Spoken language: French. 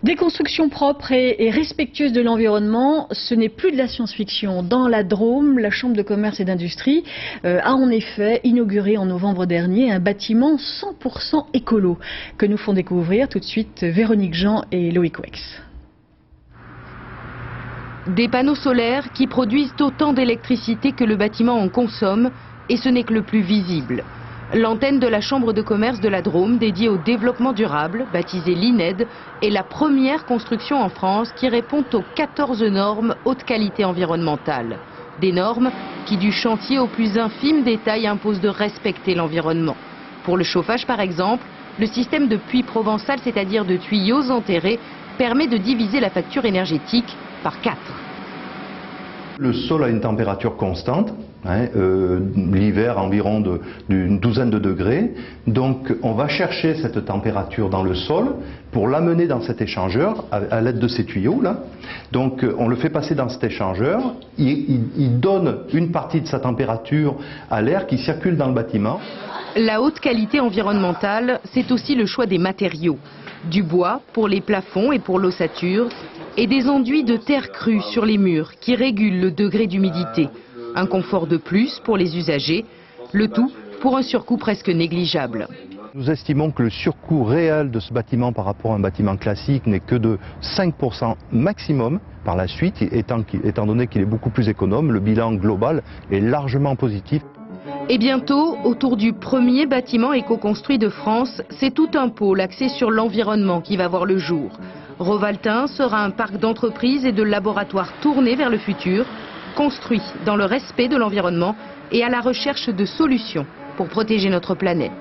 Des constructions propres et respectueuses de l'environnement, ce n'est plus de la science-fiction. Dans la Drôme, la Chambre de commerce et d'industrie a en effet inauguré en novembre dernier un bâtiment 100% écolo que nous font découvrir tout de suite Véronique Jean et Loïc Wex. Des panneaux solaires qui produisent autant d'électricité que le bâtiment en consomme, et ce n'est que le plus visible. L'antenne de la Chambre de commerce de la Drôme dédiée au développement durable, baptisée l'INED, est la première construction en France qui répond aux 14 normes haute qualité environnementale. Des normes qui, du chantier au plus infime détail, imposent de respecter l'environnement. Pour le chauffage par exemple, le système de puits provençal, c'est-à-dire de tuyaux enterrés, permet de diviser la facture énergétique par 4. Le sol a une température constante, l'hiver environ d'une douzaine de degrés. Donc on va chercher cette température dans le sol pour l'amener dans cet échangeur à l'aide de ces tuyaux là. Donc on le fait passer dans cet échangeur, il donne une partie de sa température à l'air qui circule dans le bâtiment. La haute qualité environnementale, c'est aussi le choix des matériaux. Du bois pour les plafonds et pour l'ossature, et des enduits de terre crue sur les murs qui régulent le degré d'humidité. Un confort de plus pour les usagers, le tout pour un surcoût presque négligeable. Nous estimons que le surcoût réel de ce bâtiment par rapport à un bâtiment classique n'est que de 5% maximum. Par la suite, étant donné qu'il est beaucoup plus économe, le bilan global est largement positif. Et bientôt, autour du premier bâtiment éco-construit de France, c'est tout un pôle axé sur l'environnement qui va voir le jour. Rovaltin sera un parc d'entreprises et de laboratoires tournés vers le futur, construits dans le respect de l'environnement et à la recherche de solutions pour protéger notre planète.